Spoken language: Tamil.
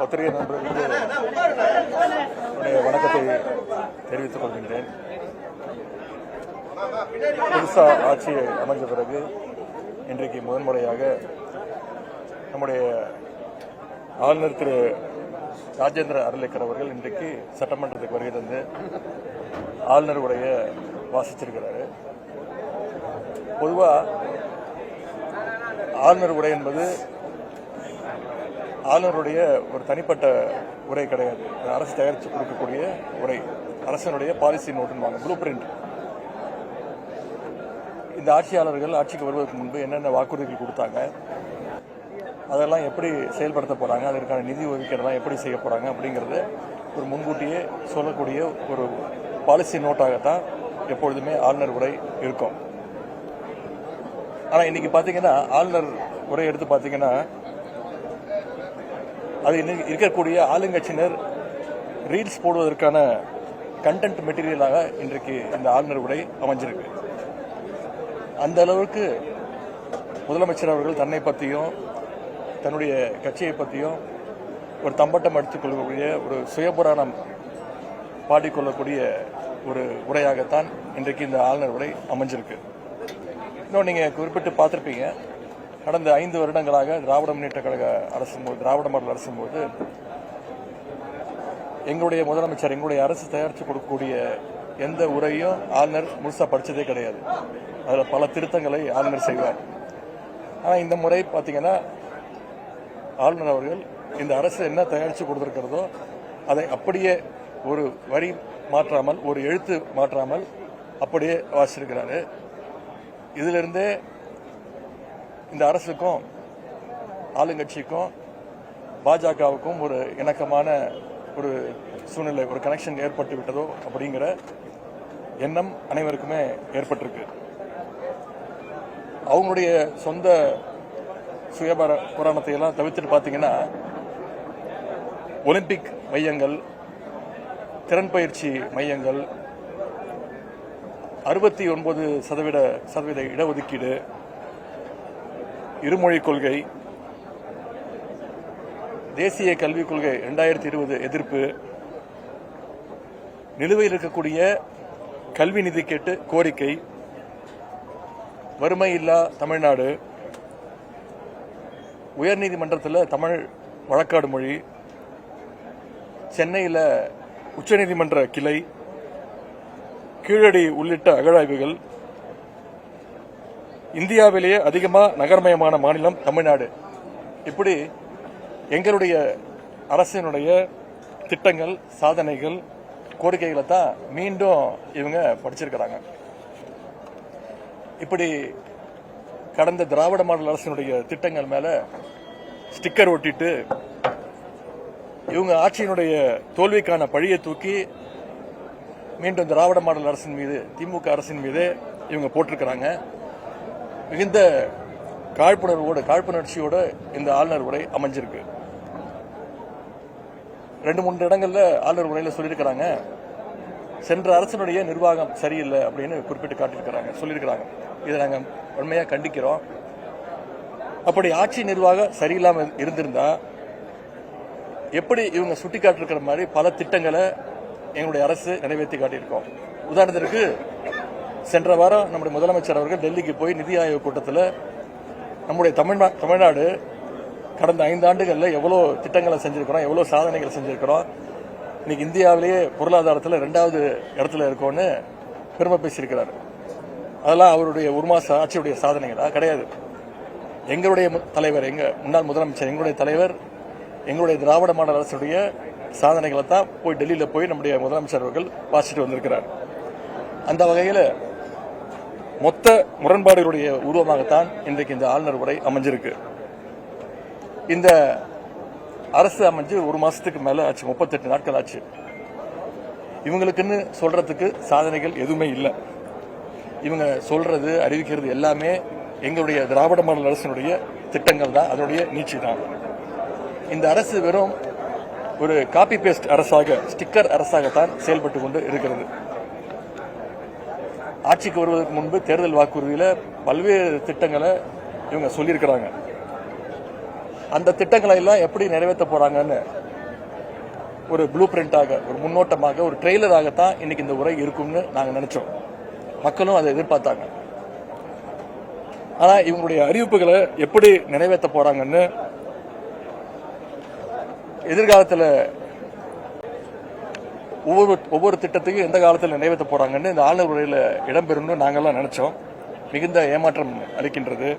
பத்திரிகை நண்பர்களுக்கு வணக்கத்தை தெரிவித்துக் கொள்கின்றேன். புதுசா ஆட்சி அமைஞ்ச பிறகு இன்றைக்கு முதன்முறையாக நம்முடைய ஆளுநர் திரு ராஜேந்திர அர்லேக்கர் அவர்கள் இன்றைக்கு சட்டமன்றத்துக்கு வருகை தந்து ஆளுநர் உரைய வாசிச்சிருக்கிறாரு. பொதுவா ஆளுநர் உரை என்பது ஆளுநருடைய ஒரு தனிப்பட்ட உரை கிடையாது. அரசு தயாரித்து கொடுக்கக்கூடிய உரை, அரசனுடைய பாலிசி நோட்டுன்னு ப்ளூ பிரிண்ட். இந்த ஆட்சியாளர்கள் ஆட்சிக்கு வருவதற்கு முன்பு என்னென்ன வாக்குறுதிகள் கொடுத்தாங்க, அதெல்லாம் எப்படி செயல்படுத்த போறாங்க, அதற்கான நிதி ஒதுக்கீடெல்லாம் எப்படி செய்ய போறாங்க அப்படிங்கறது ஒரு முன்கூட்டியே சொல்லக்கூடிய ஒரு பாலிசி நோட்டாகத்தான் எப்பொழுதுமே ஆளுநர் உரை இருக்கும். ஆனா இன்னைக்கு பாத்தீங்கன்னா ஆளுநர் உரை எடுத்து பாத்தீங்கன்னா அது இருக்கக்கூடிய ஆளுங்கட்சியினர் ரீல்ஸ் போடுவதற்கான கண்டென்ட் மெட்டீரியலாக இன்றைக்கு இந்த ஆளுநர் உரை அமைஞ்சிருக்கு. அந்த அளவுக்கு முதலமைச்சர் அவர்கள் தன்னை பற்றியும் தன்னுடைய கட்சியை பற்றியும் ஒரு தம்பட்டம் அடித்துக் கொள்ளக்கூடிய ஒரு சுயபுராணம் பாடிக்கொள்ளக்கூடிய ஒரு உரையாகத்தான் இன்றைக்கு இந்த ஆளுநர் உரை அமைஞ்சிருக்கு. இன்னும் நீங்க குறிப்பிட்டு பார்த்திருப்பீங்க, கடந்த 5 வருடங்களாக திராவிட முன்னேற்ற கழக திராவிட மாடல் அரசும் போது எங்களுடைய முதலமைச்சர் எங்களுடைய அரசு தயாரித்து கொடுக்கக்கூடிய எந்த உரையும் ஆளுநர் முழுசா படிச்சதே கிடையாது. அதில் பல திருத்தங்களை ஆளுநர் செய்வார். ஆனால் இந்த முறை பார்த்தீங்கன்னா ஆளுநர் அவர்கள் இந்த அரசு என்ன தயாரித்து கொடுத்திருக்கிறதோ அதை அப்படியே ஒரு வரி மாற்றாமல், ஒரு எழுத்து மாற்றாமல் அப்படியே வாசிச்சிருக்கிறாரு. இதிலிருந்தே இந்த அரசுக்கும் ஆளுங்கட்சிக்கும் பாஜகவுக்கும் ஒரு இணக்கமான ஒரு சூழ்நிலை, ஒரு கனெக்ஷன் ஏற்பட்டு விட்டதோ அப்படிங்கிற எண்ணம் அனைவருக்குமே ஏற்பட்டிருக்கு. அவங்களுடைய சொந்த புராணத்தை எல்லாம் தவிர்த்துட்டு பார்த்தீங்கன்னா ஒலிம்பிக் மையங்கள், திறன் பயிற்சி மையங்கள், 69% இடஒதுக்கீடு, இருமொழிக் கொள்கை, தேசிய கல்விக் கொள்கை 2020 எதிர்ப்பு, நிலுவையில் இருக்கக்கூடிய கல்வி நிதி கேட்டு கோரிக்கை, வறுமை இல்லா தமிழ்நாடு, உயர்நீதிமன்றத்தில் தமிழ் வழக்காடு மொழி, சென்னையில் உச்சநீதிமன்ற கிளை, கீழடி உள்ளிட்ட அகழாய்வுகள், இந்தியாவிலேயே அதிகமாக நகர்மயமான மாநிலம் தமிழ்நாடு. இப்படி எங்களுடைய அரசினுடைய திட்டங்கள், சாதனைகள், கோரிக்கைகளை தான் மீண்டும் இவங்க படிச்சிருக்கிறாங்க. இப்படி கடந்த திராவிட மாடல் அரசினுடைய திட்டங்கள் மேல ஸ்டிக்கர் ஒட்டிட்டு இவங்க ஆட்சியினுடைய தோல்விக்கான பழியை தூக்கி மீண்டும் திராவிட மாடல் அரசின் மீது, திமுக அரசின் மீது இவங்க போட்டிருக்கிறாங்க. மிகுந்த காழ்ப்புணர்ச்சியோட இந்த ஆளுநர் உரை அமைஞ்சிருக்கு. 2-3 இடங்கள்ல ஆளுநர் உரையில சொல்லியிருக்கிறாங்க, சென்ற அரசினுடைய நிர்வாகம் சரியில்லை அப்படின்னு குறிப்பிட்டு காட்டியிருக்கிறாங்க, சொல்லியிருக்கிறாங்க. இதை நாங்கள் உண்மையா கண்டிக்கிறோம். அப்படி ஆட்சி நிர்வாகம் சரியில்லாம இருந்திருந்தா எப்படி இவங்க சுட்டிக்காட்டிருக்கிற மாதிரி பல திட்டங்களை எங்களுடைய அரசு நிறைவேற்றி காட்டியிருக்கோம். உதாரணத்திற்கு சென்ற வாரம் நம்முடைய முதலமைச்சர் அவர்கள் டெல்லிக்கு போய் நிதி ஆயோக் கூட்டத்தில் நம்முடைய தமிழ்நாடு கடந்த 5 ஆண்டுகளில் எவ்வளோ திட்டங்களை செஞ்சிருக்கிறோம், எவ்வளோ சாதனைகள் செஞ்சிருக்கிறோம், இன்னைக்கு இந்தியாவிலேயே பொருளாதாரத்தில் 2வது இடத்துல இருக்கோன்னு பெருமை பேசியிருக்கிறார். அதெல்லாம் அவருடைய ஒரு மாச ஆட்சியுடைய சாதனைகளா? கிடையாது. எங்களுடைய தலைவர், எங்க முன்னாள் முதலமைச்சர், எங்களுடைய தலைவர், எங்களுடைய திராவிட மாடல் அரசுடைய சாதனைகளை தான் போய் டெல்லியில் போய் நம்முடைய முதலமைச்சர் அவர்கள் வாசிட்டு வந்திருக்கிறார். அந்த வகையில் மொத்த முரண்பாடுகளுடைய உருவமாகத்தான் இன்றைக்கு இந்த ஆளுநர் உரை அமைஞ்சிருக்கு. இந்த அரசு அமைஞ்சு 1 மாசத்துக்கு மேல ஆச்சு, 38 நாட்கள் ஆச்சு. இவங்களுக்குன்னு சொல்றதுக்கு சாதனைகள் எதுவுமே இல்லை. இவங்க சொல்றது, அறிவிக்கிறது எல்லாமே எங்களுடைய திராவிட மாடல் அரசினுடைய திட்டங்கள் தான், அதனுடைய நீட்சி தான். இந்த அரசு வெறும் ஒரு காப்பி பேஸ்ட் அரசாக, ஸ்டிக்கர் அரசாகத்தான் செயல்பட்டு கொண்டு இருக்கிறது. ஆட்சிக்கு வருவதற்கு முன்பு தேர்தல் வாக்குறுதியில பல்வேறு திட்டங்களை இவங்க சொல்லியிருக்கிறாங்க. அந்த திட்டங்களை எல்லாம் எப்படி நிறைவேற்ற போறாங்கன்னு ஒரு ப்ளூ பிரிண்டாக, ஒரு முன்னோட்டமாக, ஒரு ட்ரெய்லராகத்தான் இன்னைக்கு இந்த உரை இருக்கும்னு நாங்கள் நினைச்சோம். மக்களும் அதை எதிர்பார்த்தாங்க. ஆனா இவங்களுடைய அறிவிப்புகளை எப்படி நிறைவேற்ற போறாங்கன்னு, எதிர்காலத்தில் ஒவ்வொரு திட்டத்தையும் எந்த காலத்தில் நிறைவேற்ற போறாங்கன்னு இந்த ஆளுநர் உரையில இடம்பெறும்னு நாங்கெல்லாம் நினைச்சோம். மிகுந்த ஏமாற்றம் அளிக்கின்றது.